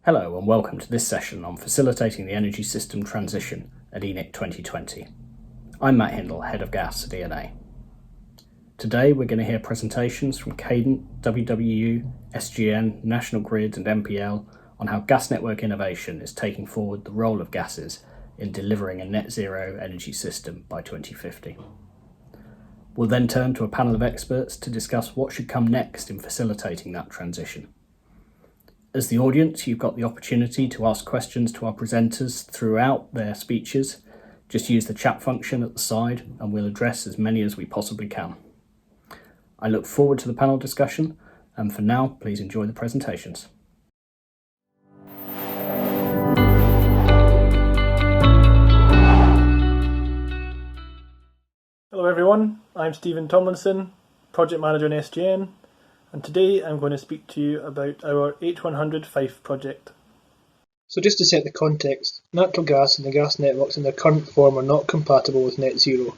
Hello and welcome to this session on Facilitating the Energy System Transition at ENIC 2020. I'm Matt Hindle, Head of Gas at ENA. Today we're going to hear presentations from Cadent, WWU, SGN, National Grid and MPL on how gas network innovation is taking forward the role of gases in delivering a net zero energy system by 2050. We'll then turn to a panel of experts to discuss what should come next in facilitating that transition. As the audience, you've got the opportunity to ask questions to our presenters throughout their speeches. Just use the chat function at the side and we'll address as many as we possibly can. I look forward to the panel discussion, and for now, please enjoy the presentations. Hello everyone, I'm Stephen Tomlinson, Project Manager in SGN, and today I'm going to speak to you about our H100 Fife project. So just to set the context, natural gas and the gas networks in their current form are not compatible with net zero.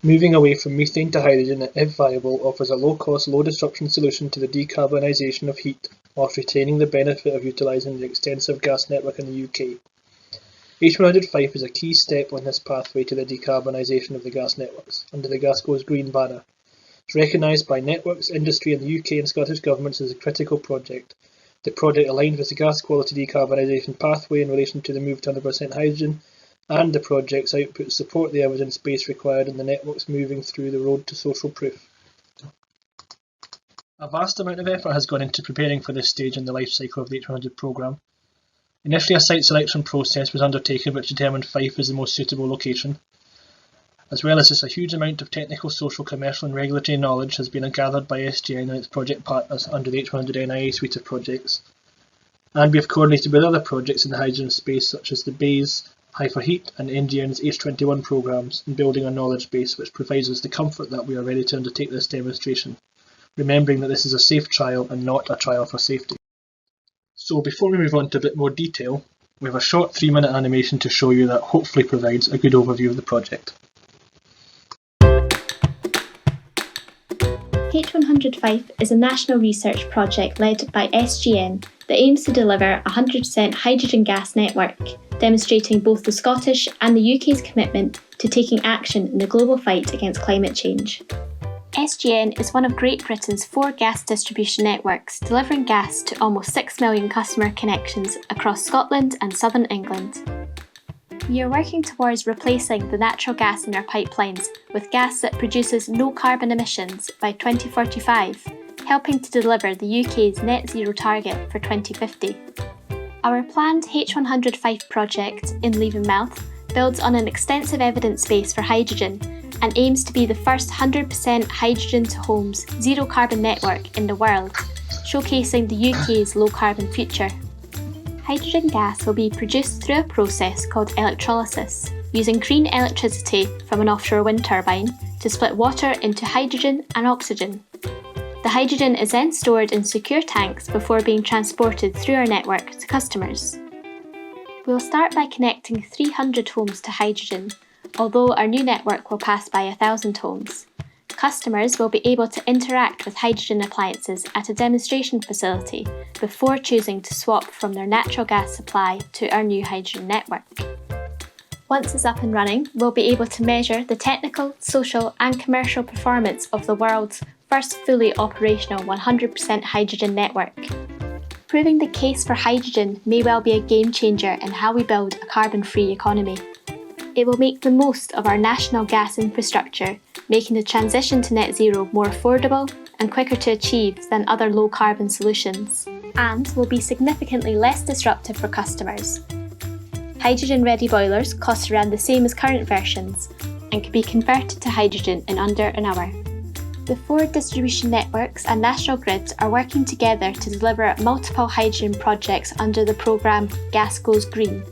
Moving away from methane to hydrogen, if viable, offers a low-cost, low-disruption solution to the decarbonisation of heat, whilst retaining the benefit of utilising the extensive gas network in the UK. H100 Fife is a key step on this pathway to the decarbonisation of the gas networks, under the Gas Goes Green banner. It's recognised by networks, industry and the UK and Scottish governments as a critical project. The project aligned with the gas quality decarbonisation pathway in relation to the move to 100% hydrogen, and the project's outputs support the evidence base required in the networks moving through the road to social proof. A vast amount of effort has gone into preparing for this stage in the life cycle of the H100 programme. Initially, a site selection process was undertaken which determined Fife as the most suitable location. As well as this, a huge amount of technical, social, commercial and regulatory knowledge has been gathered by SGN and its project partners under the H100 NIA suite of projects. And we have coordinated with other projects in the hydrogen space such as the BASE, Hy4Heat and NGN's H21 programmes in building a knowledge base which provides us the comfort that we are ready to undertake this demonstration, remembering that this is a safe trial and not a trial for safety. So before we move on to a bit more detail, we have a short 3-minute animation to show you that hopefully provides a good overview of the project. H100 Fife is a national research project led by SGN that aims to deliver a 100% hydrogen gas network, demonstrating both the Scottish and the UK's commitment to taking action in the global fight against climate change. SGN is one of Great Britain's 4 gas distribution networks, delivering gas to almost 6 million customer connections across Scotland and southern England. We are working towards replacing the natural gas in our pipelines with gas that produces no carbon emissions by 2045, helping to deliver the UK's net zero target for 2050. Our planned H100 Fife project in Leavenmouth builds on an extensive evidence base for hydrogen and aims to be the first 100% hydrogen to homes zero carbon network in the world, showcasing the UK's low carbon future. Hydrogen gas will be produced through a process called electrolysis, using green electricity from an offshore wind turbine to split water into hydrogen and oxygen. The hydrogen is then stored in secure tanks before being transported through our network to customers. We'll start by connecting 300 homes to hydrogen, although our new network will pass by 1,000 homes. Customers will be able to interact with hydrogen appliances at a demonstration facility before choosing to swap from their natural gas supply to our new hydrogen network. Once it's up and running, we'll be able to measure the technical, social and commercial performance of the world's first fully operational 100% hydrogen network. Proving the case for hydrogen may well be a game changer in how we build a carbon-free economy. It will make the most of our national gas infrastructure, making the transition to net zero more affordable and quicker to achieve than other low-carbon solutions, and will be significantly less disruptive for customers. Hydrogen-ready boilers cost around the same as current versions and can be converted to hydrogen in under an hour. The 4 distribution networks and National Grid are working together to deliver multiple hydrogen projects under the programme Gas Goes Green.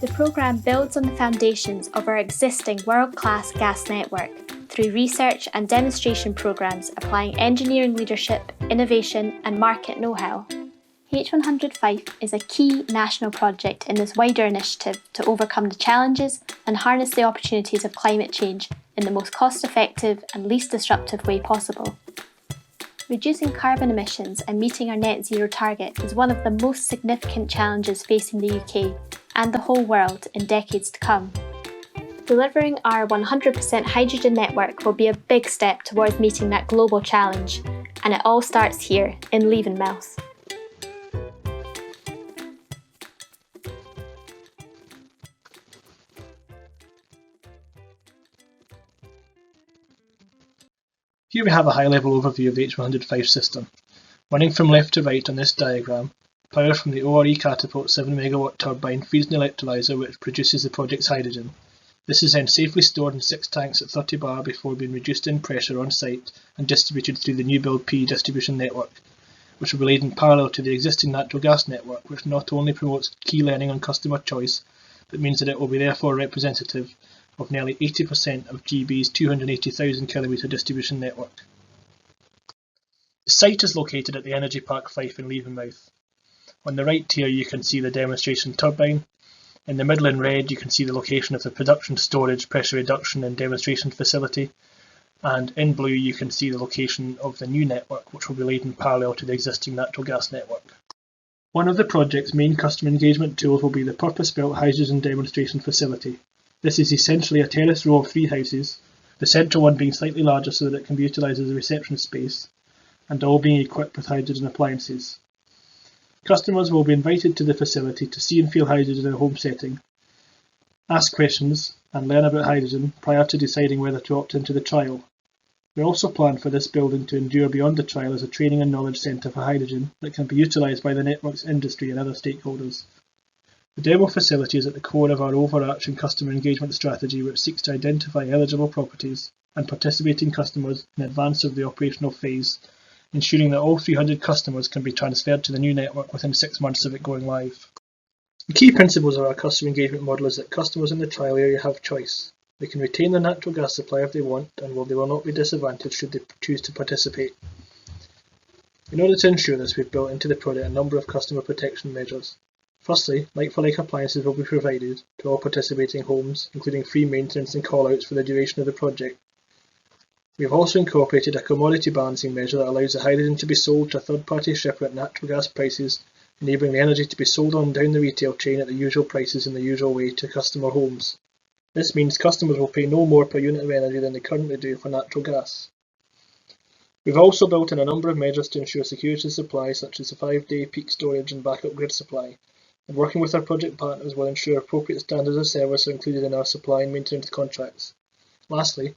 The programme builds on the foundations of our existing world-class gas network through research and demonstration programmes applying engineering leadership, innovation and market know-how. H100 Fife is a key national project in this wider initiative to overcome the challenges and harness the opportunities of climate change in the most cost-effective and least disruptive way possible. Reducing carbon emissions and meeting our net zero target is one of the most significant challenges facing the UK and the whole world in decades to come. Delivering our 100% hydrogen network will be a big step towards meeting that global challenge, and it all starts here in Leavenmouth. Here we have a high-level overview of the H105 system. Running from left to right on this diagram, power from the ORE catapult 7 MW turbine feeds an electrolyser which produces the project's hydrogen. This is then safely stored in 6 tanks at 30 bar before being reduced in pressure on site and distributed through the new build P distribution network, which will be laid in parallel to the existing natural gas network, which not only promotes key learning on customer choice, but means that it will be therefore representative of nearly 80% of GB's 280,000 km distribution network. The site is located at the Energy Park Fife in Leavenmouth. On the right here you can see the demonstration turbine. In the middle in red you can see the location of the production, storage, pressure reduction and demonstration facility, and in blue you can see the location of the new network which will be laid in parallel to the existing natural gas network. One of the project's main customer engagement tools will be the purpose-built hydrogen demonstration facility. This is essentially a terrace row of 3 houses, the central one being slightly larger so that it can be utilised as a reception space, and all being equipped with hydrogen appliances. Customers will be invited to the facility to see and feel hydrogen in a home setting, ask questions and learn about hydrogen prior to deciding whether to opt into the trial. We also plan for this building to endure beyond the trial as a training and knowledge centre for hydrogen that can be utilised by the network's industry and other stakeholders. The demo facility is at the core of our overarching customer engagement strategy, which seeks to identify eligible properties and participating customers in advance of the operational phase, ensuring that all 300 customers can be transferred to the new network within 6 months of it going live. The key principles of our customer engagement model is that customers in the trial area have choice. They can retain their natural gas supply if they want, and they will not be disadvantaged should they choose to participate. In order to ensure this, we've built into the product a number of customer protection measures. Firstly, like-for-like appliances will be provided to all participating homes, including free maintenance and call-outs for the duration of the project. We have also incorporated a commodity balancing measure that allows the hydrogen to be sold to a third-party shipper at natural gas prices, enabling the energy to be sold on down the retail chain at the usual prices in the usual way to customer homes. This means customers will pay no more per unit of energy than they currently do for natural gas. We've also built in a number of measures to ensure security of supply, such as the 5-day peak storage and backup grid supply. And working with our project partners will ensure appropriate standards of service are included in our supply and maintenance contracts. Lastly,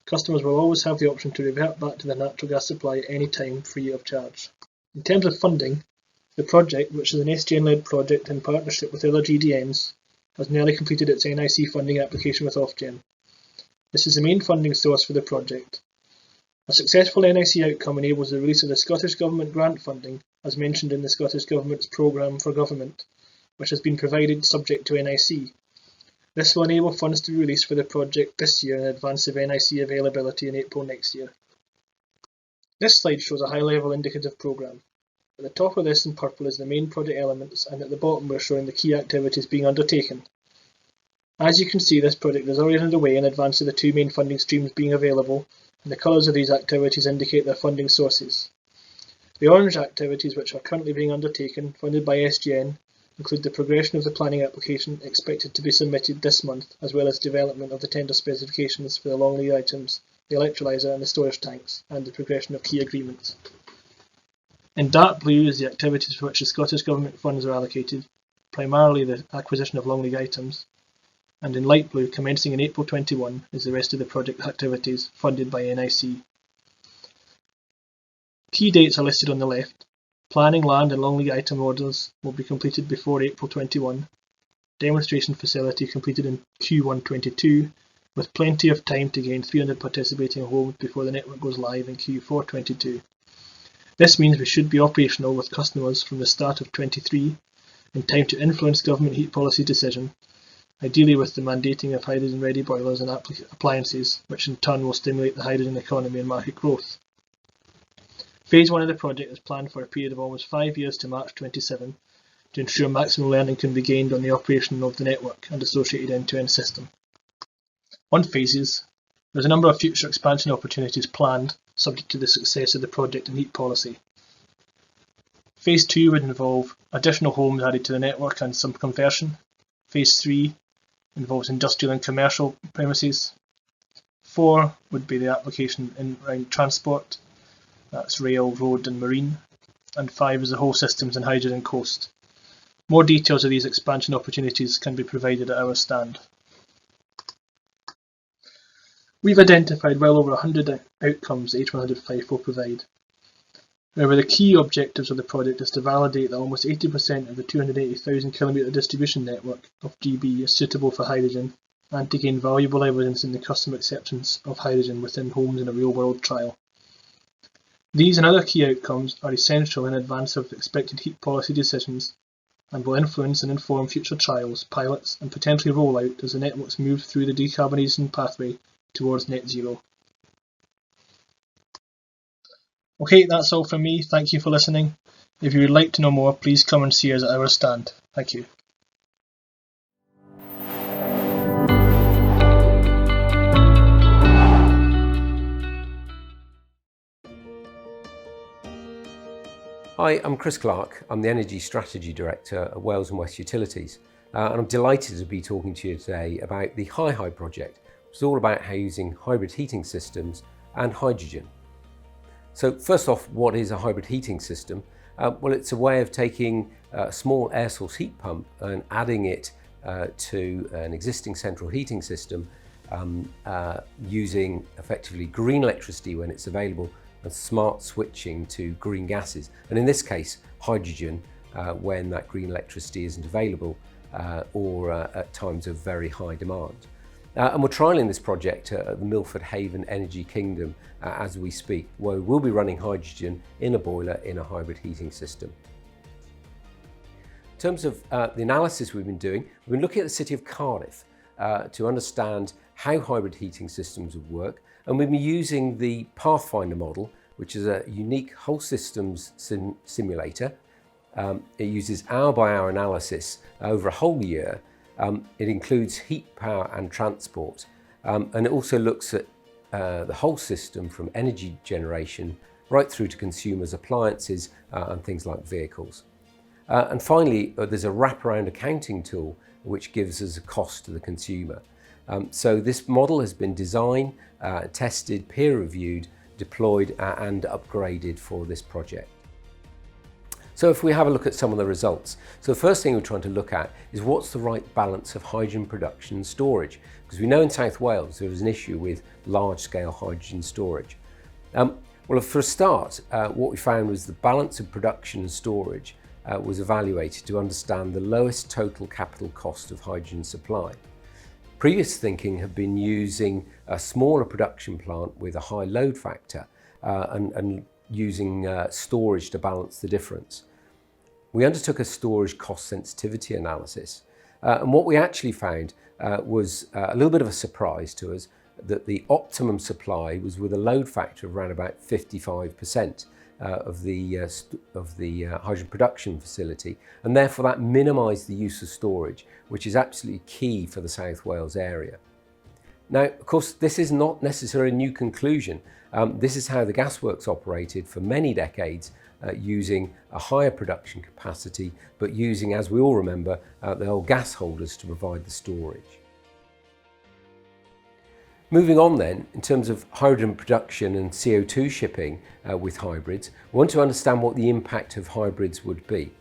customers will always have the option to revert back to the natural gas supply at any time free of charge. In terms of funding, the project, which is an SGN-led project in partnership with other GDNs, has nearly completed its ENIC funding application with Ofgem. This is the main funding source for the project. A successful ENIC outcome enables the release of the Scottish Government grant funding, as mentioned in the Scottish Government's Programme for Government, which has been provided subject to ENIC. This will enable funds to be released for the project this year in advance of ENIC availability in April next year. This slide shows a high-level indicative programme. At the top of this in purple is the main project elements, and at the bottom we're showing the key activities being undertaken. As you can see, this project is already underway in advance of the 2 main funding streams being available, and the colours of these activities indicate their funding sources. The orange activities which are currently being undertaken, funded by SGN, include the progression of the planning application expected to be submitted this month, as well as development of the tender specifications for the long lead items, the electrolyser and the storage tanks, and the progression of key agreements. In dark blue is the activities for which the Scottish Government funds are allocated, primarily the acquisition of long lead items, and in light blue, commencing in April 21, is the rest of the project activities funded by ENIC. Key dates are listed on the left. Planning, land and long lead item orders will be completed before April 21. Demonstration facility completed in Q1 22, with plenty of time to gain 300 participating homes before the network goes live in Q4 22. This means we should be operational with customers from the start of 23, in time to influence government heat policy decision, ideally with the mandating of hydrogen-ready boilers and appliances, which in turn will stimulate the hydrogen economy and market growth. Phase 1 of the project is planned for a period of almost 5 years to March 27 to ensure maximum learning can be gained on the operation of the network and associated end-to-end system. On phases, there is a number of future expansion opportunities planned subject to the success of the project and heat policy. Phase 2 would involve additional homes added to the network and some conversion. Phase 3 involves industrial and commercial premises. 4 would be the application in around transport, that's rail, road and marine. And 5 is the whole systems and hydrogen coast. More details of these expansion opportunities can be provided at our stand. We've identified well over 100 outcomes H100 will provide. However, the key objectives of the project is to validate that almost 80% of the 280,000 km distribution network of GB is suitable for hydrogen and to gain valuable evidence in the customer acceptance of hydrogen within homes in a real-world trial. These and other key outcomes are essential in advance of expected heat policy decisions and will influence and inform future trials, pilots and potentially rollout as the networks move through the decarbonisation pathway towards net zero. Okay, that's all from me. Thank you for listening. If you would like to know more, please come and see us at our stand. Thank you. Hi, I'm Chris Clark. I'm the Energy Strategy Director at Wales and West Utilities. And I'm delighted to be talking to you today about the HiHi project, which is all about how using hybrid heating systems and hydrogen. So first off, what is a hybrid heating system? Well, it's a way of taking a small air source heat pump and adding it to an existing central heating system using effectively green electricity when it's available and smart switching to green gases. And in this case, hydrogen when that green electricity isn't available or at times of very high demand. And we're trialling this project at the Milford Haven Energy Kingdom as we speak, where we'll be running hydrogen in a boiler in a hybrid heating system. In terms of the analysis we've been doing, we've been looking at the city of Cardiff to understand how hybrid heating systems would work, and we've been using the Pathfinder model, which is a unique whole systems simulator. It uses hour-by-hour analysis over a whole year. It includes heat, power and transport, and it also looks at the whole system from energy generation right through to consumers' appliances and things like vehicles. And finally, there's a wraparound accounting tool which gives us a cost to the consumer. So this model has been designed, tested, peer-reviewed, deployed and upgraded for this project. So if we have a look at some of the results. So the first thing we're trying to look at is what's the right balance of hydrogen production and storage? Because we know in South Wales there is an issue with large-scale hydrogen storage. Well, for a start, what we found was the balance of production and storage was evaluated to understand the lowest total capital cost of hydrogen supply. Previous thinking had been using a smaller production plant with a high load factor and using storage to balance the difference. We undertook a storage cost sensitivity analysis, and what we actually found was a little bit of a surprise to us, that the optimum supply was with a load factor of around about 55% of the hydrogen production facility, and therefore that minimised the use of storage, which is absolutely key for the South Wales area. Now, of course, this is not necessarily a new conclusion. This is how the gasworks operated for many decades, using a higher production capacity, but using, as we all remember, the old gas holders to provide the storage. Moving on then, in terms of hydrogen production and CO2 shipping with hybrids, we want to understand what the impact of hybrids would be.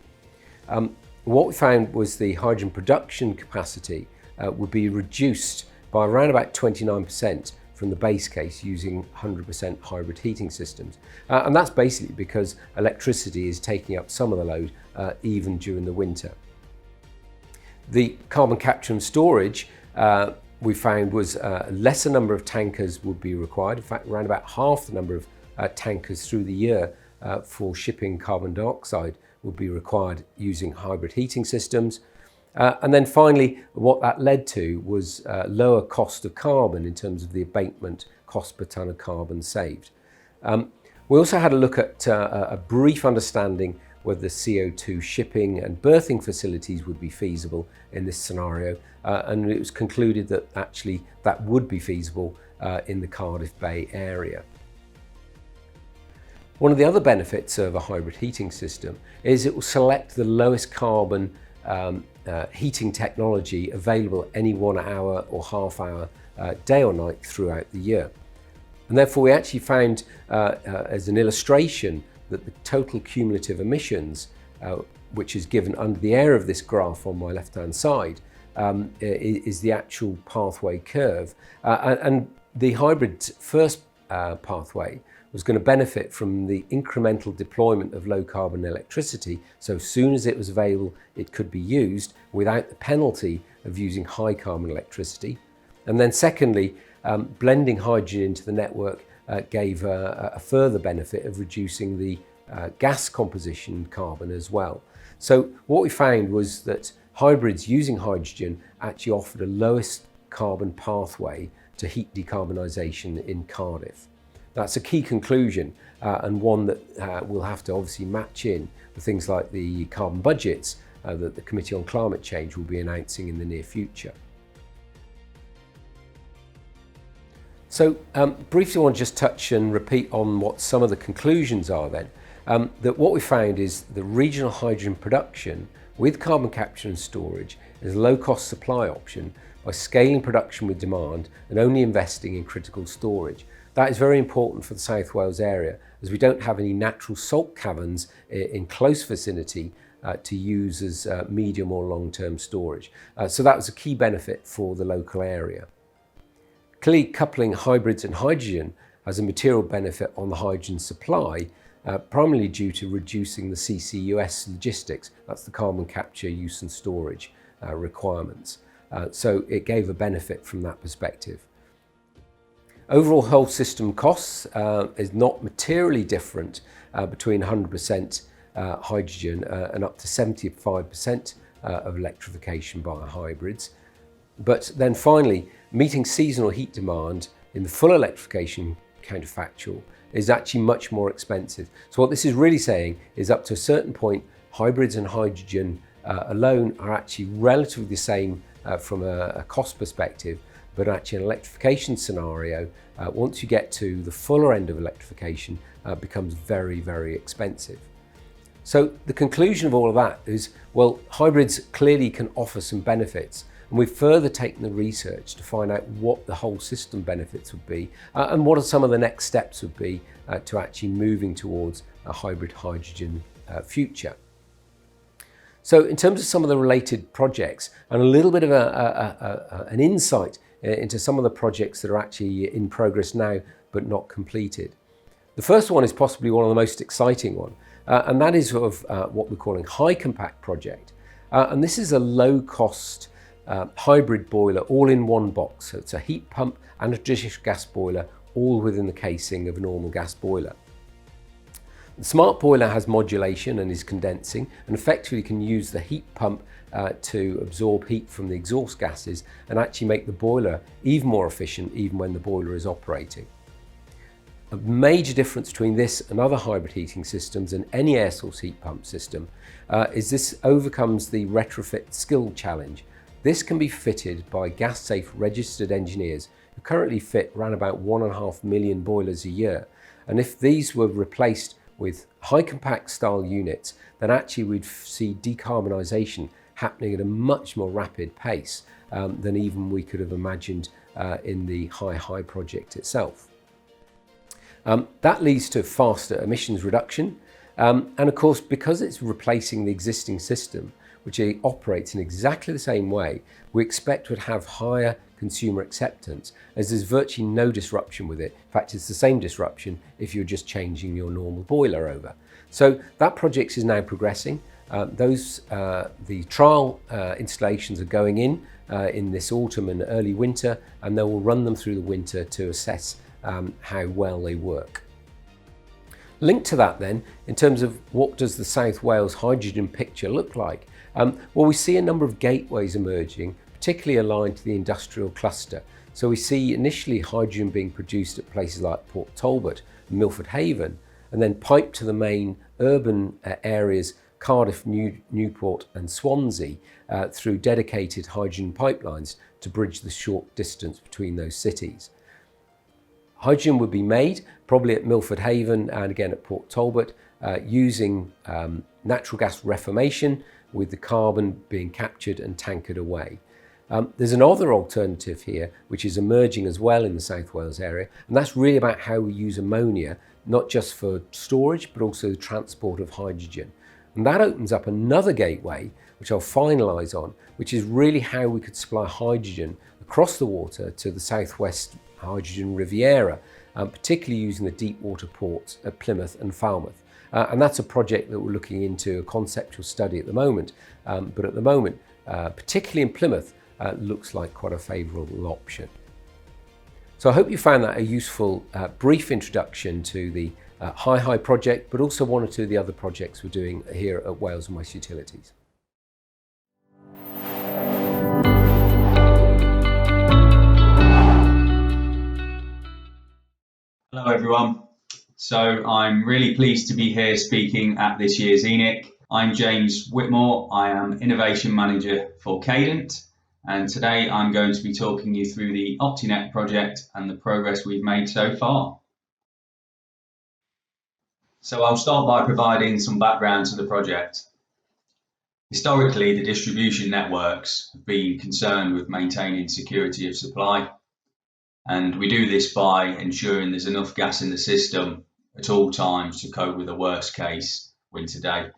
What we found was the hydrogen production capacity would be reduced by around about 29% from the base case using 100% hybrid heating systems. And that's basically because electricity is taking up some of the load even during the winter. The carbon capture and storage we found was a lesser number of tankers would be required. In fact, around about half the number of tankers through the year for shipping carbon dioxide would be required using hybrid heating systems. And then finally, what that led to was lower cost of carbon in terms of the abatement cost per tonne of carbon saved. We also had a look at a brief understanding whether CO2 shipping and berthing facilities would be feasible in this scenario, and it was concluded that actually that would be feasible in the Cardiff Bay area. One of the other benefits of a hybrid heating system is it will select the lowest carbon heating technology available at any 1 hour or half hour day or night throughout the year. And therefore we actually found as an illustration that the total cumulative emissions, which is given under the area of this graph on my left hand side, is the actual pathway curve. And the hybrid's first pathway was going to benefit from the incremental deployment of low carbon electricity. So as soon as it was available, it could be used without the penalty of using high carbon electricity. And then secondly, blending hydrogen into the network gave a further benefit of reducing the gas composition carbon as well. So what we found was that hybrids using hydrogen actually offered a lowest carbon pathway to heat decarbonisation in Cardiff. That's a key conclusion and one that we'll have to obviously match in with things like the carbon budgets that the Committee on Climate Change will be announcing in the near future. So briefly I want to just touch and repeat on what some of the conclusions are then. That what we found is the regional hydrogen production with carbon capture and storage is a low-cost supply option by scaling production with demand and only investing in critical storage. That is very important for the South Wales area, as we don't have any natural salt caverns in close vicinity to use as medium or long-term storage. So that was a key benefit for the local area. Clearly, coupling hybrids and hydrogen has a material benefit on the hydrogen supply, primarily due to reducing the CCUS logistics, that's the carbon capture, use and storage requirements. So it gave a benefit from that perspective. Overall whole system costs is not materially different between 100% hydrogen and up to 75% of electrification by hybrids. But then finally, meeting seasonal heat demand in the full electrification counterfactual is actually much more expensive. So what this is really saying is up to a certain point, hybrids and hydrogen alone are actually relatively the same from a cost perspective, but actually an electrification scenario, once you get to the fuller end of electrification, becomes very, very expensive. So the conclusion of all of that is, well, hybrids clearly can offer some benefits, and we've further taken the research to find out what the whole system benefits would be and what are some of the next steps would be to actually moving towards a hybrid hydrogen future. So in terms of some of the related projects and a little bit of an insight into some of the projects that are actually in progress now but not completed. The first one is possibly one of the most exciting one, and that is sort of what we're calling High Compact project. And this is a low-cost hybrid boiler all in one box. So it's a heat pump and a traditional gas boiler all within the casing of a normal gas boiler. The smart boiler has modulation and is condensing and effectively can use the heat pump to absorb heat from the exhaust gases and actually make the boiler even more efficient even when the boiler is operating. A major difference between this and other hybrid heating systems and any air source heat pump system is this overcomes the retrofit skill challenge. This can be fitted by gas safe registered engineers who currently fit around about 1.5 million boilers a year. And if these were replaced with high compact style units, then actually we'd see decarbonisation happening at a much more rapid pace than even we could have imagined in the High project itself. That leads to faster emissions reduction, and of course because it's replacing the existing system which operates in exactly the same way, we expect would have higher consumer acceptance, as there's virtually no disruption with it. In fact, it's the same disruption if you're just changing your normal boiler over. So that project is now progressing. The trial installations are going in this autumn and early winter, and they will run them through the winter to assess how well they work. Linked to that then, in terms of what does the South Wales hydrogen picture look like? Well, we see a number of gateways emerging, particularly aligned to the industrial cluster. So we see initially hydrogen being produced at places like Port Talbot and Milford Haven, and then piped to the main urban areas, Cardiff, Newport and Swansea, through dedicated hydrogen pipelines to bridge the short distance between those cities. Hydrogen would be made probably at Milford Haven and again at Port Talbot using natural gas reformation, with the carbon being captured and tankered away. There's another alternative here which is emerging as well in the South Wales area, and that's really about how we use ammonia, not just for storage but also the transport of hydrogen. And that opens up another gateway, which I'll finalise on, which is really how we could supply hydrogen across the water to the southwest hydrogen Riviera, particularly using the deep water ports at Plymouth and Falmouth. And that's a project that we're looking into, a conceptual study at the moment, but at the moment, particularly in Plymouth, looks like quite a favourable option. So I hope you found that a useful brief introduction to the Hi project, but also one or two of the other projects we're doing here at Wales and West Utilities. Hello everyone. So I'm really pleased to be here speaking at this year's ENIC. I'm James Whitmore. I am Innovation Manager for Cadent, and today I'm going to be talking you through the OptiNet project and the progress we've made so far. So I'll start by providing some background to the project. Historically, the distribution networks have been concerned with maintaining security of supply, and we do this by ensuring there's enough gas in the system at all times to cope with a worst case winter day.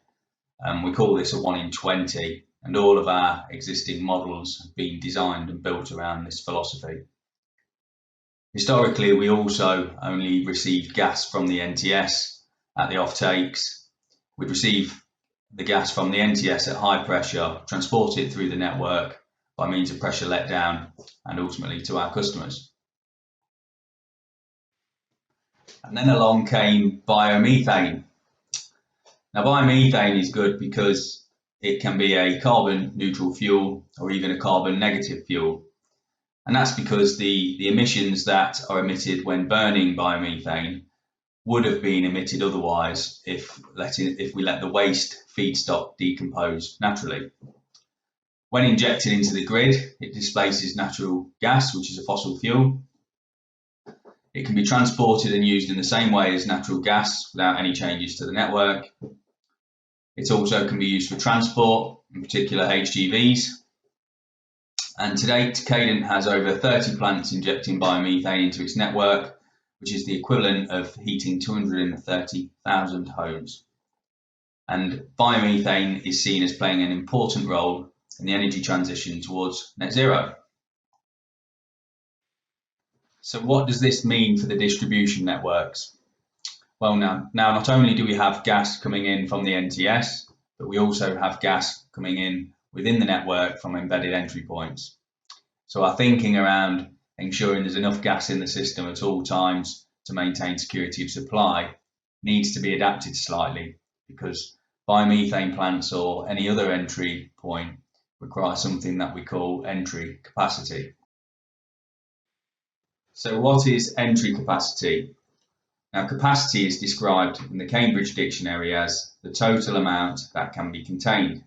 We call this a 1 in 20, and all of our existing models have been designed and built around this philosophy. Historically, we also only received gas from the NTS at the offtakes. We'd receive the gas from the NTS at high pressure, transport it through the network by means of pressure letdown, and ultimately to our customers. And then along came biomethane. Now, biomethane is good because it can be a carbon neutral fuel or even a carbon negative fuel. And that's because the emissions that are emitted when burning biomethane would have been emitted otherwise if we let the waste feedstock decompose naturally. When injected into the grid, it displaces natural gas, which is a fossil fuel. It can be transported and used in the same way as natural gas without any changes to the network. It also can be used for transport, in particular HGVs. And to date, Cadent has over 30 plants injecting biomethane into its network, which is the equivalent of heating 230,000 homes. And biomethane is seen as playing an important role in the energy transition towards net zero. So what does this mean for the distribution networks? Well, now not only do we have gas coming in from the NTS, but we also have gas coming in within the network from embedded entry points. So our thinking around ensuring there's enough gas in the system at all times to maintain security of supply needs to be adapted slightly, because biomethane plants or any other entry point require something that we call entry capacity. So what is entry capacity? Now, capacity is described in the Cambridge Dictionary as the total amount that can be contained.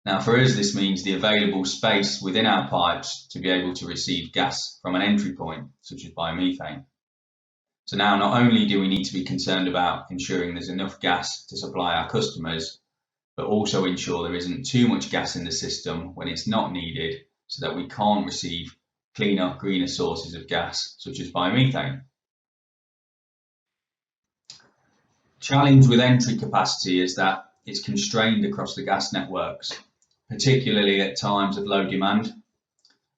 Now, for us, this means the available space within our pipes to be able to receive gas from an entry point, such as biomethane. So now, not only do we need to be concerned about ensuring there's enough gas to supply our customers, but also ensure there isn't too much gas in the system when it's not needed, so that we can't receive cleaner, greener sources of gas, such as biomethane. Challenge with entry capacity is that it's constrained across the gas networks, particularly at times of low demand,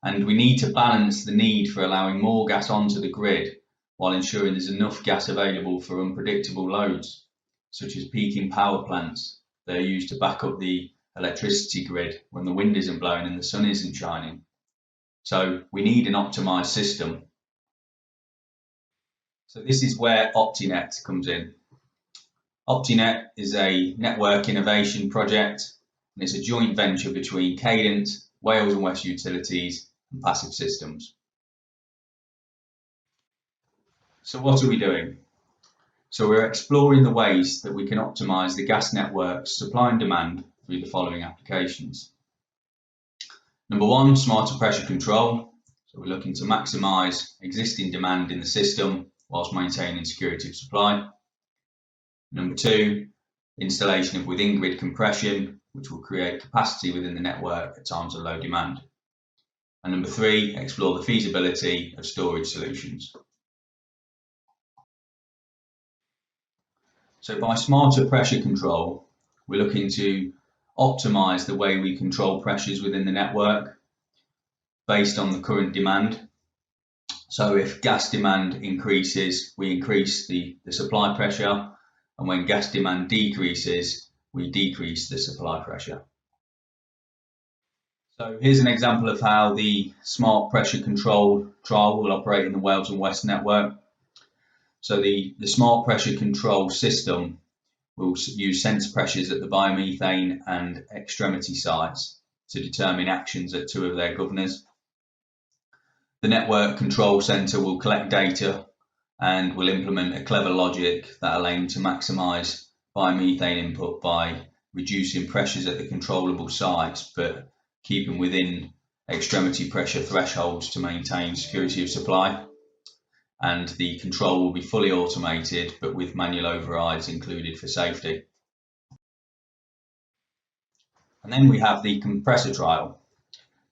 and we need to balance the need for allowing more gas onto the grid while ensuring there's enough gas available for unpredictable loads, such as peaking power plants that are used to back up the electricity grid when the wind isn't blowing and the sun isn't shining. So we need an optimised system. So this is where OptiNet comes in. OptiNet is a network innovation project, and it's a joint venture between Cadent, Wales and West Utilities and Passive Systems. So what are we doing? So we're exploring the ways that we can optimise the gas network's supply and demand through the following applications. Number one, smarter pressure control. So we're looking to maximise existing demand in the system whilst maintaining security of supply. Number 2, installation of within grid compression, which will create capacity within the network at times of low demand. And number 3, explore the feasibility of storage solutions. So by smarter pressure control, we're looking to optimise the way we control pressures within the network based on the current demand. So if gas demand increases, we increase the supply pressure, and when gas demand decreases, we decrease the supply pressure. So here's an example of how the smart pressure control trial will operate in the Wales and West network. So the smart pressure control system will use sensor pressures at the biomethane and extremity sites to determine actions at 2 of their governors. The network control centre will collect data and will implement a clever logic that will aim to maximise biomethane input by reducing pressures at the controllable sites, but keeping within extremity pressure thresholds to maintain security of supply. And the control will be fully automated, but with manual overrides included for safety. And then we have the compressor trial.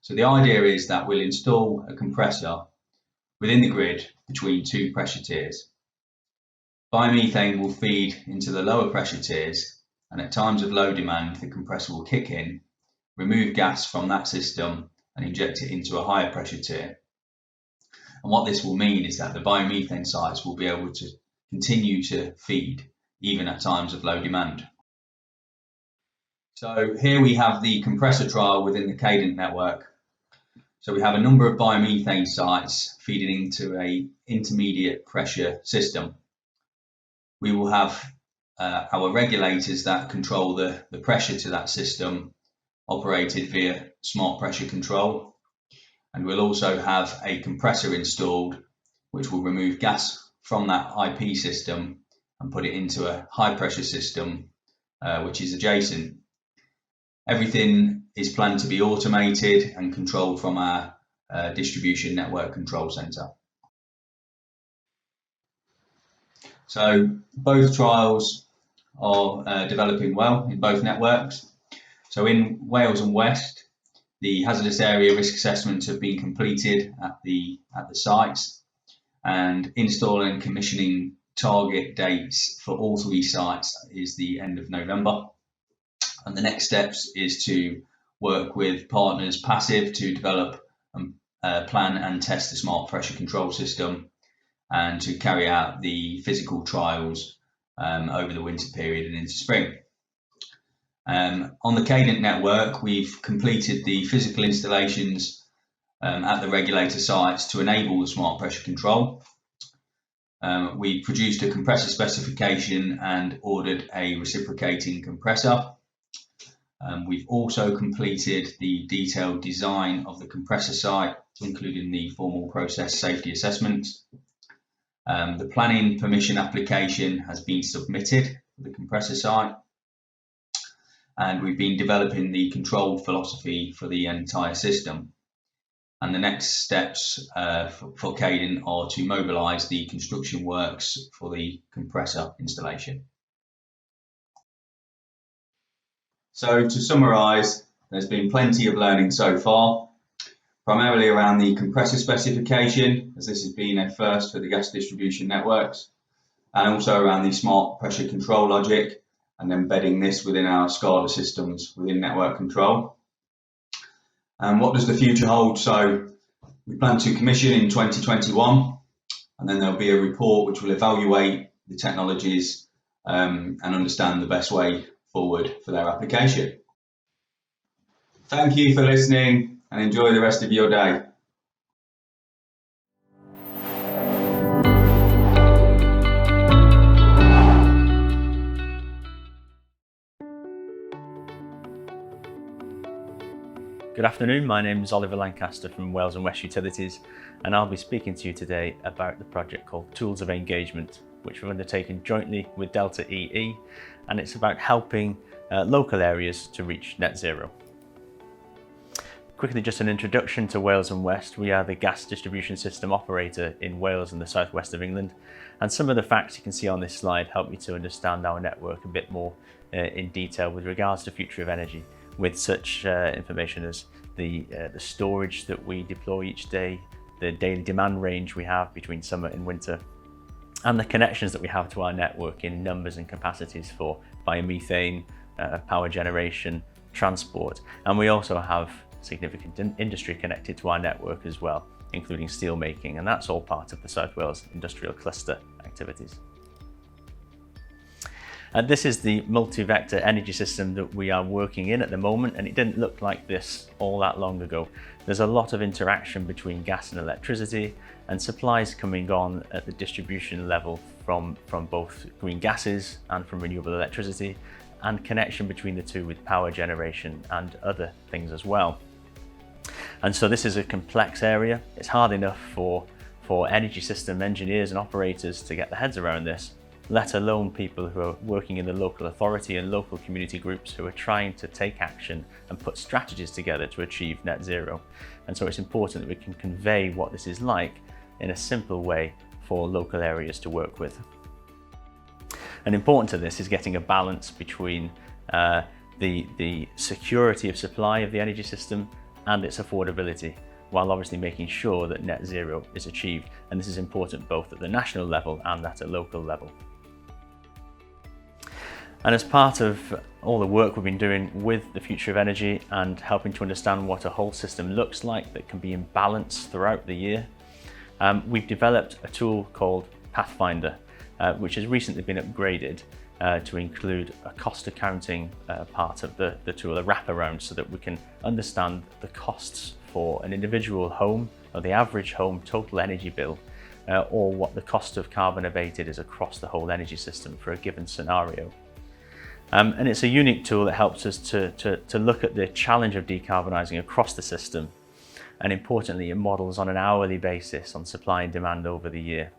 So the idea is that we'll install a compressor within the grid between 2 pressure tiers. Biomethane will feed into the lower pressure tiers, and at times of low demand, the compressor will kick in, remove gas from that system and inject it into a higher pressure tier. And what this will mean is that the biomethane sites will be able to continue to feed even at times of low demand. So here we have the compressor trial within the Cadent network. So we have a number of biomethane sites feeding into an intermediate pressure system. We will have our regulators that control the pressure to that system operated via smart pressure control. And we'll also have a compressor installed which will remove gas from that IP system and put it into a high pressure system which is adjacent. Everything is planned to be automated and controlled from our distribution network control center. So both trials are developing well in both networks. So in Wales and West, the hazardous area risk assessments have been completed at the sites, and install and commissioning target dates for all 3 sites is the end of November. And the next steps is to work with partners passive to develop and plan and test the smart pressure control system, and to carry out the physical trials over the winter period and into spring. On the Cadent network, we've completed the physical installations at the regulator sites to enable the smart pressure control. We produced a compressor specification and ordered a reciprocating compressor. We've also completed the detailed design of the compressor site, including the formal process safety assessments. The planning permission application has been submitted for the compressor site, and we've been developing the control philosophy for the entire system. And the next steps for Cadent are to mobilise the construction works for the compressor installation. So to summarise, there's been plenty of learning so far, primarily around the compressor specification, as this has been a first for the gas distribution networks, and also around the smart pressure control logic and embedding this within our SCADA systems within network control. And what does the future hold? So we plan to commission in 2021, and then there'll be a report which will evaluate the technologies and understand the best way forward for their application. Thank you for listening and enjoy the rest of your day. Good afternoon, my name is Oliver Lancaster from Wales and West Utilities, and I'll be speaking to you today about the project called Tools of Engagement, which we've undertaken jointly with Delta EE, and it's about helping local areas to reach net zero. Quickly, just an introduction to Wales and West. We are the gas distribution system operator in Wales and the southwest of England. And some of the facts you can see on this slide help you to understand our network a bit more in detail with regards to future of energy, with such information as the storage that we deploy each day, the daily demand range we have between summer and winter, and the connections that we have to our network in numbers and capacities for biomethane, power generation, transport. And we also have significant industry connected to our network as well, including steel making, and that's all part of the South Wales Industrial Cluster activities. And this is the multi-vector energy system that we are working in at the moment, and it didn't look like this all that long ago. There's a lot of interaction between gas and electricity, and supplies coming on at the distribution level from both green gases and from renewable electricity, and connection between the two with power generation and other things as well. And so this is a complex area. It's hard enough for energy system engineers and operators to get their heads around this, let alone people who are working in the local authority and local community groups who are trying to take action and put strategies together to achieve net zero. And so it's important that we can convey what this is like in a simple way for local areas to work with. And important to this is getting a balance between the security of supply of the energy system and its affordability, while obviously making sure that net zero is achieved. And this is important both at the national level and at a local level. And as part of all the work we've been doing with the future of energy and helping to understand what a whole system looks like that can be in balance throughout the year, we've developed a tool called Pathfinder, which has recently been upgraded to include a cost accounting part of the tool, a wraparound, so that we can understand the costs for an individual home, or the average home total energy bill, or what the cost of carbon abated is across the whole energy system for a given scenario. And it's a unique tool that helps us to look at the challenge of decarbonising across the system, and importantly, it models on an hourly basis on supply and demand over the year.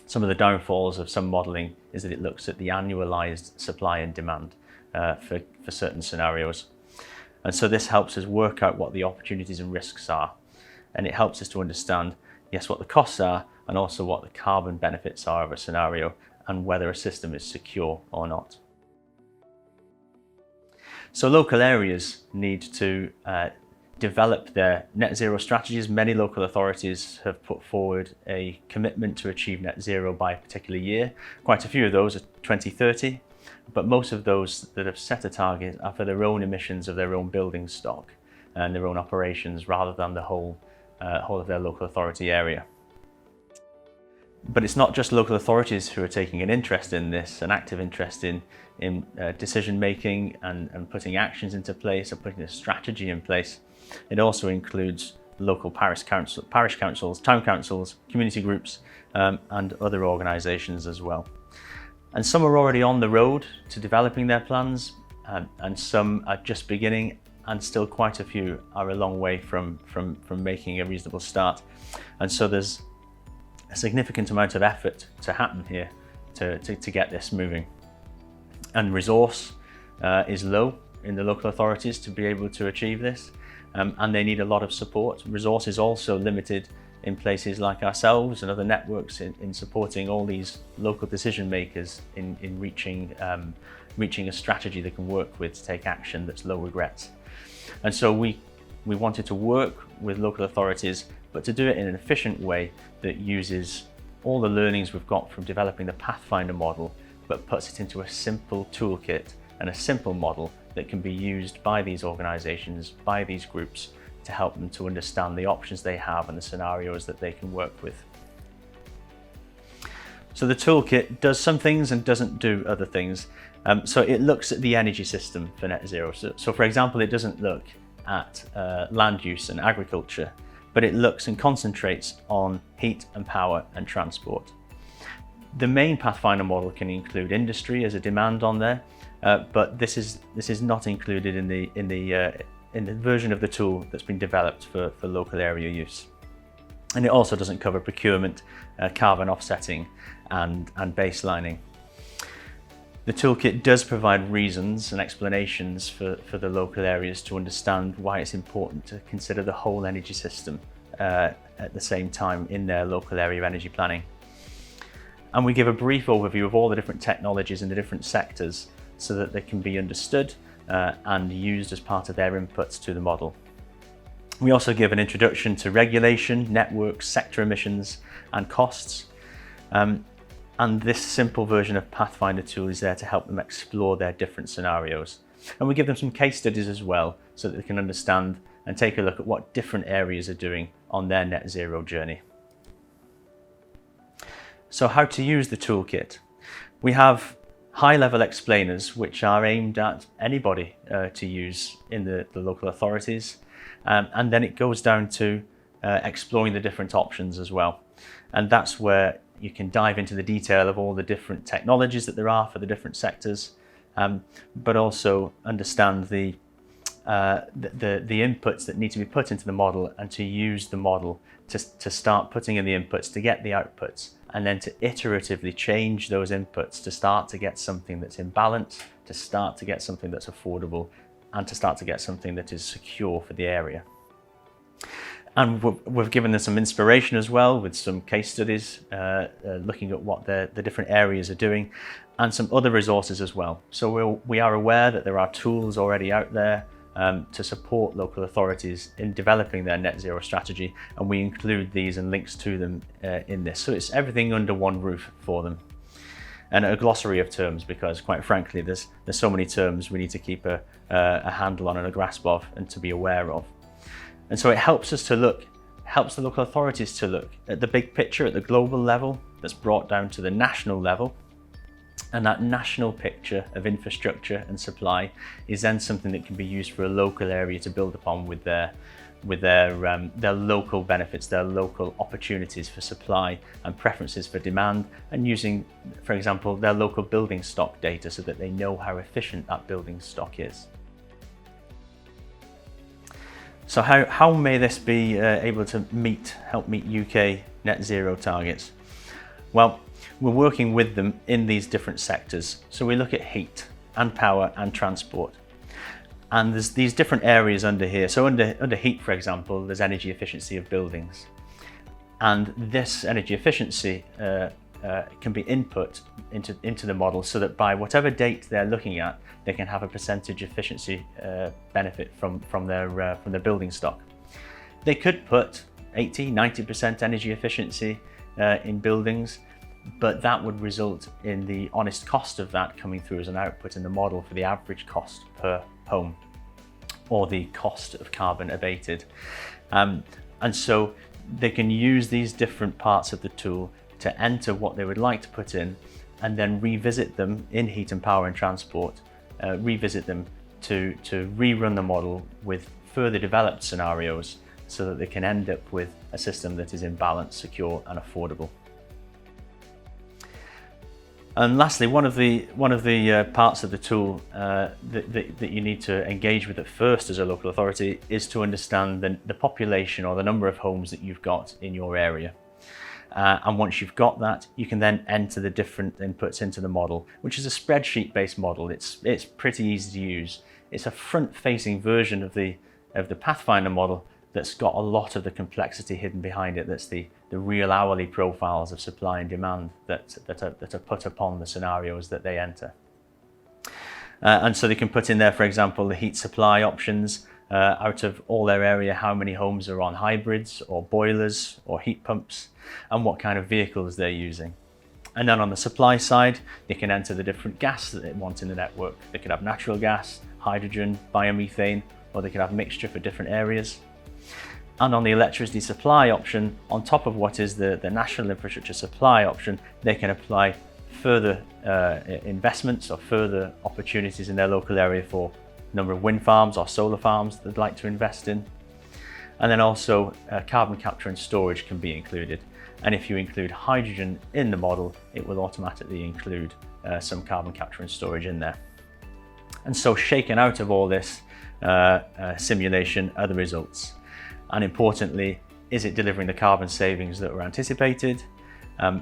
Some of the downfalls of some modelling is that it looks at the annualised supply and demand for certain scenarios. And so this helps us work out what the opportunities and risks are. And it helps us to understand, yes, what the costs are, and also what the carbon benefits are of a scenario, and whether a system is secure or not. So local areas need to develop their net zero strategies. Many local authorities have put forward a commitment to achieve net zero by a particular year. Quite a few of those are 2030, but most of those that have set a target are for their own emissions of their own building stock and their own operations, rather than the whole of their local authority area. But it's not just local authorities who are taking an interest in this, an active interest in decision making and putting actions into place, or putting a strategy in place. It also includes local parish councils, town councils, community groups, and other organisations as well. And some are already on the road to developing their plans, and some are just beginning, and still quite a few are a long way from making a reasonable start. And so there's a significant amount of effort to happen here to get this moving. And resource is low in the local authorities to be able to achieve this, and they need a lot of support. Resource is also limited in places like ourselves and other networks in supporting all these local decision makers in reaching a strategy they can work with to take action that's low regrets. And so we wanted to work with local authorities, but to do it in an efficient way that uses all the learnings we've got from developing the Pathfinder model, but puts it into a simple toolkit and a simple model that can be used by these organisations, by these groups, to help them to understand the options they have and the scenarios that they can work with. So the toolkit does some things and doesn't do other things. So it looks at the energy system for net zero. So for example, it doesn't look at land use and agriculture, but it looks and concentrates on heat and power and transport. The main Pathfinder model can include industry as a demand on there, but this is not included in the version of the tool that's been developed for local area use. And it also doesn't cover procurement, carbon offsetting and baselining. The toolkit does provide reasons and explanations for the local areas to understand why it's important to consider the whole energy system at the same time in their local area energy planning. And we give a brief overview of all the different technologies in the different sectors so that they can be understood and used as part of their inputs to the model. We also give an introduction to regulation, networks, sector emissions and costs. And this simple version of Pathfinder tool is there to help them explore their different scenarios. And we give them some case studies as well so that they can understand and take a look at what different areas are doing on their net zero journey. So how to use the toolkit. We have high-level explainers which are aimed at anybody to use in the local authorities. And then it goes down to exploring the different options as well. And that's where you can dive into the detail of all the different technologies that there are for the different sectors, but also understand the inputs that need to be put into the model and to use the model to start putting in the inputs to get the outputs, and then to iteratively change those inputs to start to get something that's in balance, to start to get something that's affordable, and to start to get something that is secure for the area. And we've given them some inspiration as well with some case studies, looking at what the different areas are doing, and some other resources as well. So we are aware that there are tools already out there to support local authorities in developing their net zero strategy, and we include these and links to them in this. So it's everything under one roof for them. And a glossary of terms, because quite frankly, there's so many terms we need to keep a handle on and a grasp of and to be aware of. And so it helps the local authorities to look at the big picture at the global level that's brought down to the national level. And that national picture of infrastructure and supply is then something that can be used for a local area to build upon with their local benefits, their local opportunities for supply and preferences for demand, and using, for example, their local building stock data so that they know how efficient that building stock is. So how may this be able to help meet UK net zero targets? Well, we're working with them in these different sectors. So we look at heat and power and transport. And there's these different areas under here. So under heat, for example, there's energy efficiency of buildings. And this energy efficiency can be input into the model so that by whatever date they're looking at, they can have a percentage efficiency benefit from their building stock. They could put 80-90% energy efficiency in buildings, but that would result in the honest cost of that coming through as an output in the model for the average cost per home, or the cost of carbon abated. And so they can use these different parts of the tool to enter what they would like to put in, and then revisit them in heat and power and transport, revisit them to rerun the model with further developed scenarios so that they can end up with a system that is in balance, secure and affordable. And lastly, one of the parts of the tool that you need to engage with at first as a local authority is to understand the population or the number of homes that you've got in your area. And once you've got that, you can then enter the different inputs into the model, which is a spreadsheet-based model. It's pretty easy to use. It's a front-facing version of the Pathfinder model that's got a lot of the complexity hidden behind it. That's the real hourly profiles of supply and demand that are put upon the scenarios that they enter. And so they can put in there, for example, the heat supply options, out of all their area, how many homes are on hybrids or boilers or heat pumps, and what kind of vehicles they're using. And then on the supply side, they can enter the different gas that they want in the network. They could have natural gas, hydrogen, biomethane, or they could have mixture for different areas. And on the electricity supply option, on top of what is the national infrastructure supply option, they can apply further investments or further opportunities in their local area for number of wind farms or solar farms they'd like to invest in. And then also carbon capture and storage can be included. And if you include hydrogen in the model, it will automatically include some carbon capture and storage in there. And so shaken out of all this simulation are the results. And importantly, is it delivering the carbon savings that were anticipated?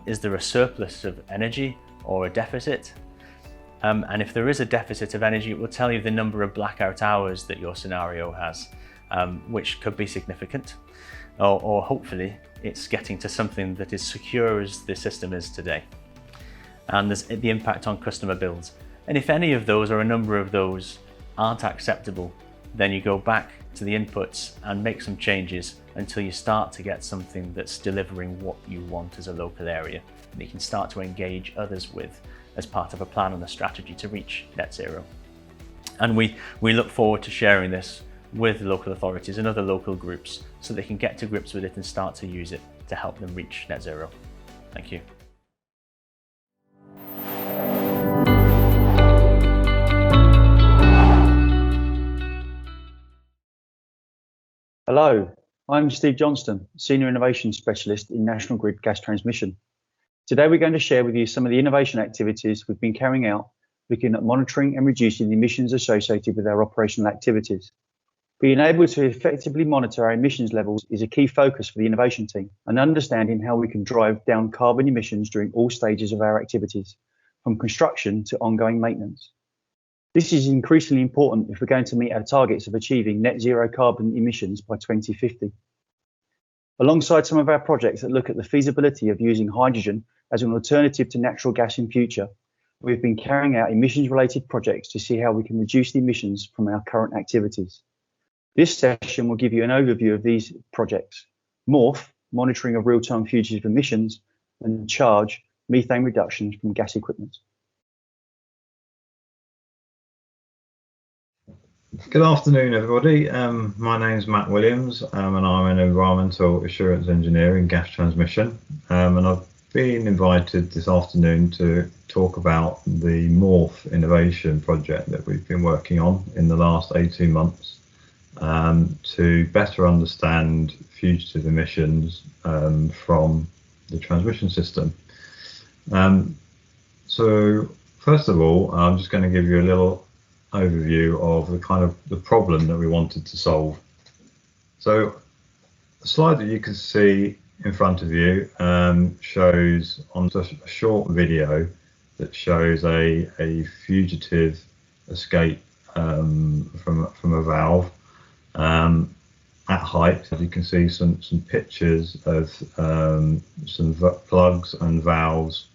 Is there a surplus of energy or a deficit? And if there is a deficit of energy, it will tell you the number of blackout hours that your scenario has, which could be significant, or hopefully it's getting to something that is secure as the system is today. And there's the impact on customer bills. And if any of those or a number of those aren't acceptable, then you go back to the inputs and make some changes until you start to get something that's delivering what you want as a local area, and you can start to engage others with as part of a plan and a strategy to reach net zero. And we look forward to sharing this with local authorities and other local groups so they can get to grips with it and start to use it to help them reach net zero. Thank you. Hello, I'm Steve Johnston, Senior Innovation Specialist in National Grid Gas Transmission. Today we're going to share with you some of the innovation activities we've been carrying out, looking at monitoring and reducing the emissions associated with our operational activities. Being able to effectively monitor our emissions levels is a key focus for the innovation team, and understanding how we can drive down carbon emissions during all stages of our activities, from construction to ongoing maintenance. This is increasingly important if we're going to meet our targets of achieving net zero carbon emissions by 2050. Alongside some of our projects that look at the feasibility of using hydrogen as an alternative to natural gas in future, we've been carrying out emissions-related projects to see how we can reduce the emissions from our current activities. This session will give you an overview of these projects: MORPH, monitoring of real-time fugitive emissions, and CHARGE, methane reductions from gas equipment. Good afternoon, everybody. My name is Matt Williams, and I'm an environmental assurance engineer in gas transmission. And I've been invited this afternoon to talk about the MORPH innovation project that we've been working on in the last 18 months to better understand fugitive emissions from the transmission system. So first of all, I'm just going to give you a little overview of the problem that we wanted to solve. So the slide that you can see in front of you shows on a short video that shows a fugitive escape from a valve at height. You can see some pictures of some plugs and valves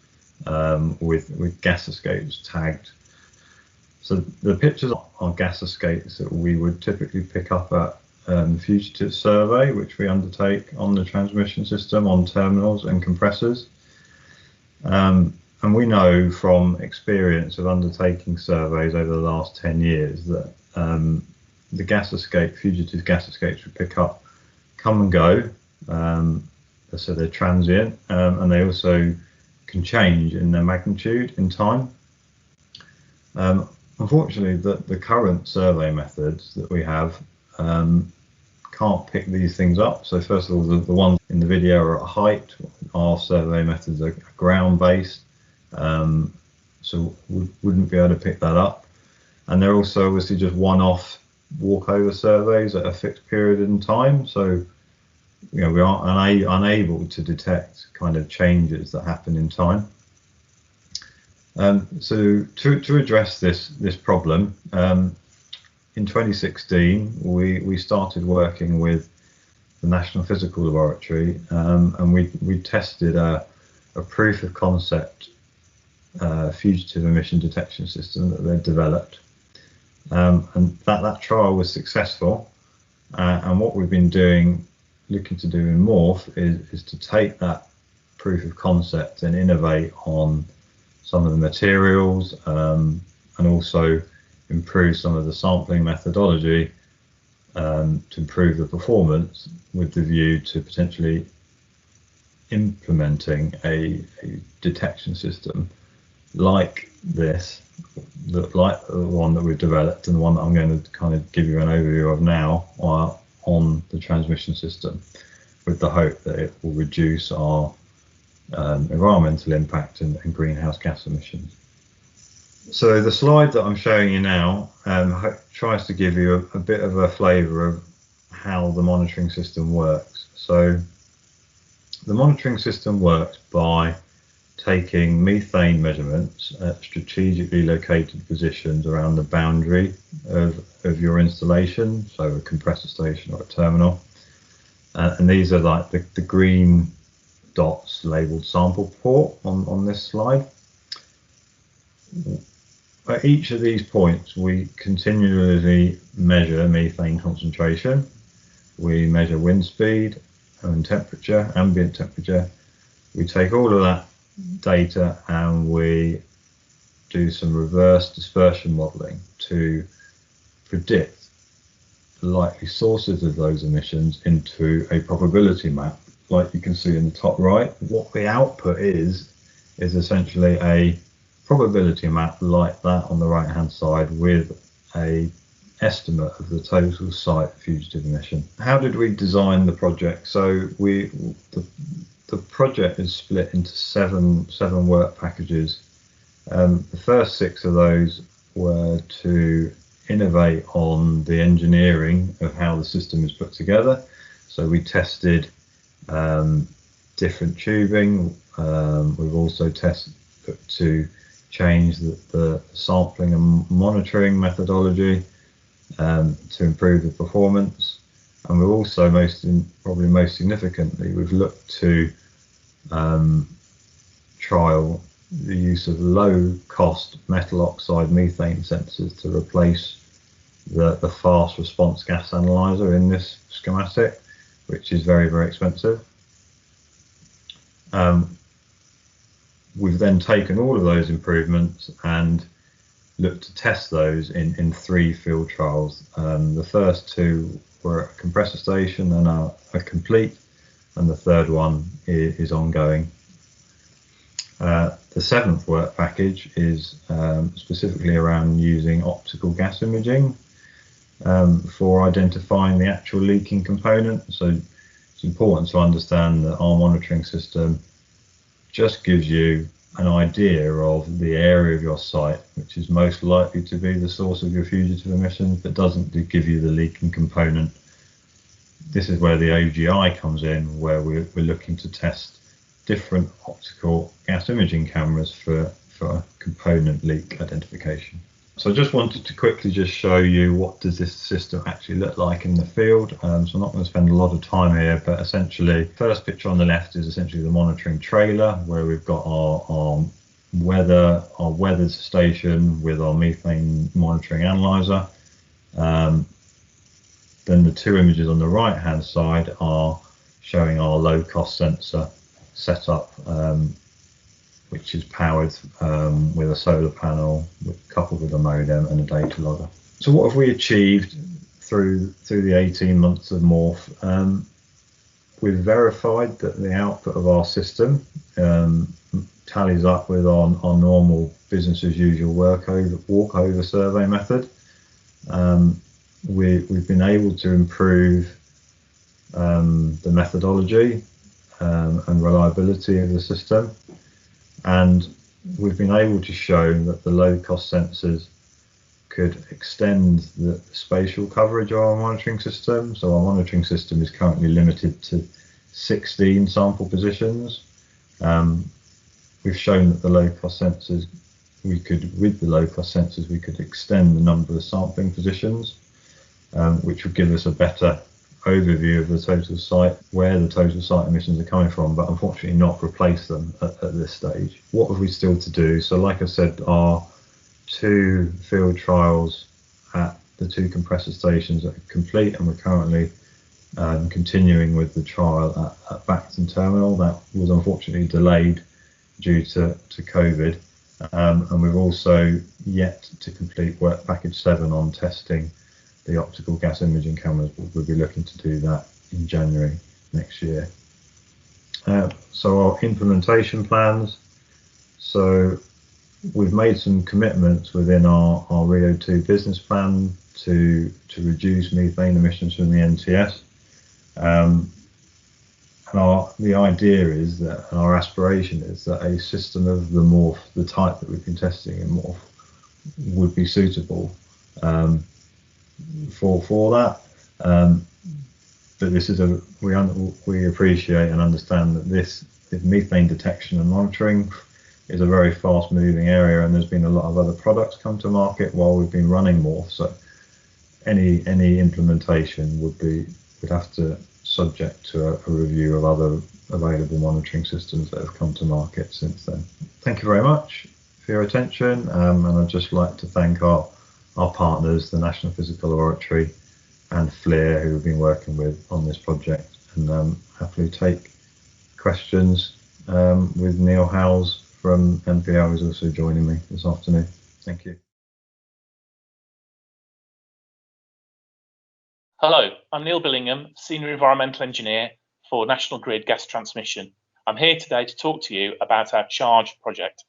with gas escapes tagged. So the pictures are gas escapes that we would typically pick up at fugitive survey, which we undertake on the transmission system, on terminals and compressors. And we know from experience of undertaking surveys over the last 10 years that the gas escape, fugitive gas escapes we pick up come and go, so they're transient, and they also can change in their magnitude in time. Unfortunately, the current survey methods that we have can't pick these things up. So first of all, the ones in the video are at height. Our survey methods are ground-based, so we wouldn't be able to pick that up. And they're also obviously just one-off walkover surveys at a fixed period in time. So we are unable to detect kind of changes that happen in time. So to address this problem, in 2016 we started working with the National Physical Laboratory, and we tested a proof of concept fugitive emission detection system that they'd developed, and that trial was successful. And what we've been looking to do in MORPH is to take that proof of concept and innovate on some of the materials, and also improve some of the sampling methodology to improve the performance, with the view to potentially implementing a detection system like this, like the one that we've developed and the one that I'm going to kind of give you an overview of now on the transmission system, with the hope that it will reduce our environmental impact and greenhouse gas emissions. So the slide that I'm showing you now tries to give you a bit of a flavour of how the monitoring system works. So the monitoring system works by taking methane measurements at strategically located positions around the boundary of your installation, so a compressor station or a terminal. And these are like the green dots labelled sample port on this slide. At each of these points, we continually measure methane concentration. We measure wind speed and temperature, ambient temperature. We take all of that data and we do some reverse dispersion modelling to predict the likely sources of those emissions into a probability map, like you can see in the top right. What the output is essentially a probability map like that on the right hand side with a estimate of the total site fugitive emission. How did we design the project? So the project is split into seven work packages. The first 6 of those were to innovate on the engineering of how the system is put together. So we tested different tubing. We've also tested to change the sampling and monitoring methodology to improve the performance. And we've also probably most significantly, we've looked to trial the use of low-cost metal oxide methane sensors to replace the fast response gas analyzer in this schematic, which is very, very expensive. We've then taken all of those improvements and looked to test those in 3 field trials. The first 2 were at a compressor station and are complete, and the third one is ongoing. The 7th work package is specifically around using optical gas imaging for identifying the actual leaking component. So it's important to understand that our monitoring system just gives you an idea of the area of your site which is most likely to be the source of your fugitive emissions, but doesn't give you the leaking component. This is where the OGI comes in, where we're looking to test different optical gas imaging cameras for component leak identification. So I just wanted to quickly just show you what does this system actually look like in the field. So I'm not going to spend a lot of time here, but essentially, first picture on the left is essentially the monitoring trailer, where we've got our weather station with our methane monitoring analyzer. Then the 2 images on the right hand side are showing our low cost sensor setup, which is powered with a solar panel coupled with a modem and a data logger. So what have we achieved through the 18 months of Morph? We've verified that the output of our system tallies up with our normal business as usual walkover survey method. We've been able to improve the methodology and reliability of the system, and we've been able to show that the low-cost sensors could extend the spatial coverage of our monitoring system. So our monitoring system is currently limited to 16 sample positions. We've shown that the low-cost sensors, with the low-cost sensors, we could extend the number of sampling positions, which would give us a better overview of the total site, where the total site emissions are coming from, but unfortunately not replace them at this stage. What have we still to do? So like I said, our 2 field trials at the 2 compressor stations are complete, and we're currently continuing with the trial at Bacton Terminal. That was unfortunately delayed due to COVID, and we've also yet to complete work package 7 on testing the optical gas imaging cameras. We'll be looking to do that in January next year. So our implementation plans. So we've made some commitments within our RIIO2 business plan to reduce methane emissions from the NTS. And the idea is that, and our aspiration is that a system of the Morph, the type that we've been testing in Morph, would be suitable for that. But this is we appreciate and understand that this methane detection and monitoring is a very fast moving area, and there's been a lot of other products come to market while we've been running more. So any implementation would have to subject to a review of other available monitoring systems that have come to market since then. Thank you very much for your attention, and I'd just like to thank our partners, the National Physical Laboratory and FLIR, who we've been working with on this project, and happily take questions with Neil Howells from NPL, who's also joining me this afternoon. Thank you. Hello, I'm Neil Billingham, Senior Environmental Engineer for National Grid Gas Transmission. I'm here today to talk to you about our CHARGE project.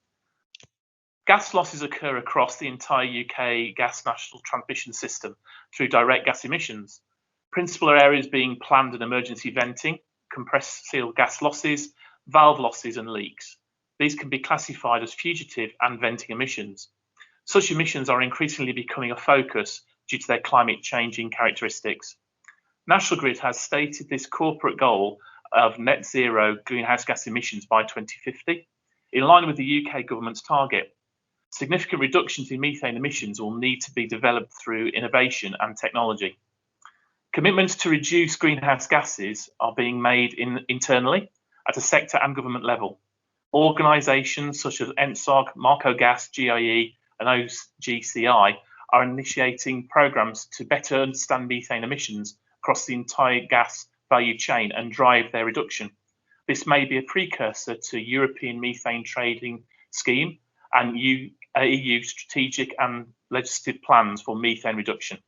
Gas losses occur across the entire UK gas national transmission system through direct gas emissions. Principal areas being planned and emergency venting, compressed sealed gas losses, valve losses and leaks. These can be classified as fugitive and venting emissions. Such emissions are increasingly becoming a focus due to their climate changing characteristics. National Grid has stated this corporate goal of net zero greenhouse gas emissions by 2050, in line with the UK government's target. Significant reductions in methane emissions will need to be developed through innovation and technology. Commitments to reduce greenhouse gases are being made internally at a sector and government level. Organisations such as ENSOG, Marco Gas, GIE and OGCI are initiating programmes to better understand methane emissions across the entire gas value chain and drive their reduction. This may be a precursor to European Methane Trading Scheme and EU strategic and legislative plans for methane reduction.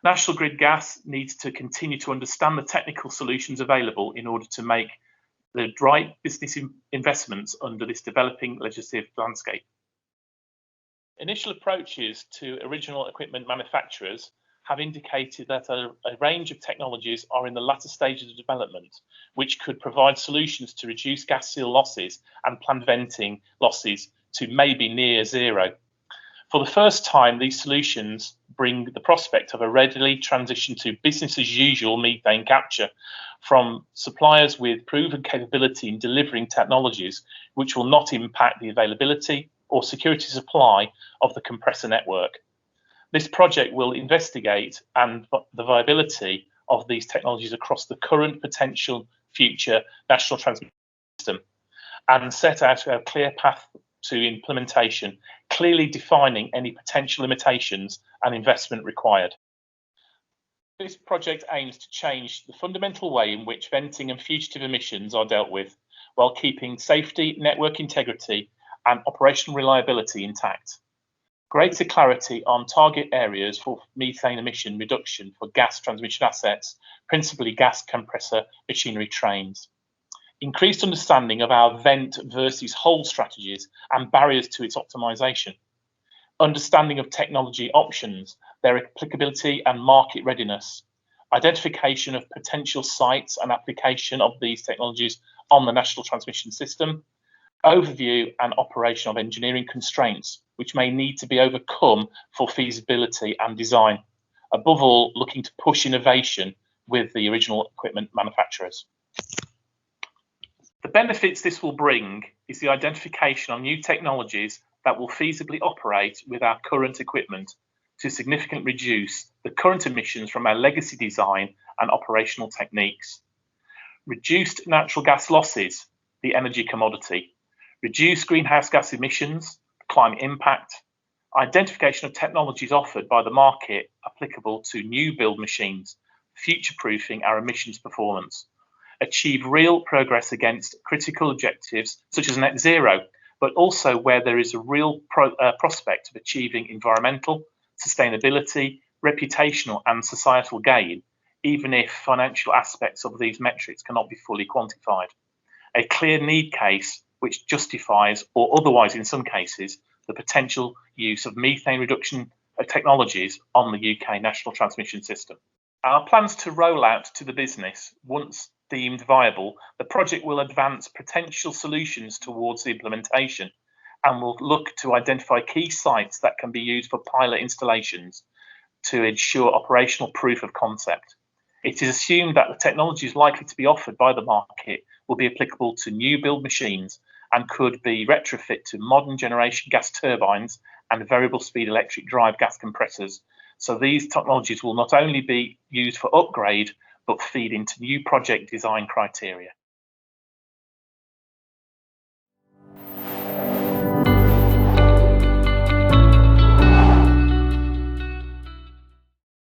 National Grid Gas needs to continue to understand the technical solutions available in order to make the right business investments under this developing legislative landscape. Initial approaches to original equipment manufacturers have indicated that a range of technologies are in the latter stages of development, which could provide solutions to reduce gas seal losses and planned venting losses to maybe near zero. For the first time, these solutions bring the prospect of a readily transition to business as usual methane capture from suppliers with proven capability in delivering technologies which will not impact the availability or security supply of the compressor network. This project will investigate the viability of these technologies across the current potential future national transmission system and set out a clear path to implementation, clearly defining any potential limitations and investment required. This project aims to change the fundamental way in which venting and fugitive emissions are dealt with, while keeping safety, network integrity, and operational reliability intact. Greater clarity on target areas for methane emission reduction for gas transmission assets, principally gas compressor machinery trains. Increased understanding of our vent versus hold strategies and barriers to its optimization. Understanding of technology options, their applicability and market readiness. Identification of potential sites and application of these technologies on the national transmission system. Overview and operation of engineering constraints, which may need to be overcome for feasibility and design. Above all, looking to push innovation with the original equipment manufacturers. The benefits this will bring is the identification of new technologies that will feasibly operate with our current equipment to significantly reduce the current emissions from our legacy design and operational techniques. Reduced natural gas losses, the energy commodity. Reduced greenhouse gas emissions, climate impact. Identification of technologies offered by the market applicable to new build machines, future-proofing our emissions performance. Achieve real progress against critical objectives such as net zero, but also where there is a real prospect of achieving environmental, sustainability, reputational and societal gain, even if financial aspects of these metrics cannot be fully quantified. A clear need case which justifies, or otherwise in some cases, the potential use of methane reduction technologies on the UK national transmission system. Our plans to roll out to the business, once deemed viable, the project will advance potential solutions towards the implementation and will look to identify key sites that can be used for pilot installations to ensure operational proof of concept. It is assumed that the technology is likely to be offered by the market will be applicable to new build machines and could be retrofit to modern generation gas turbines and variable speed electric drive gas compressors. So these technologies will not only be used for upgrade, but feed into new project design criteria.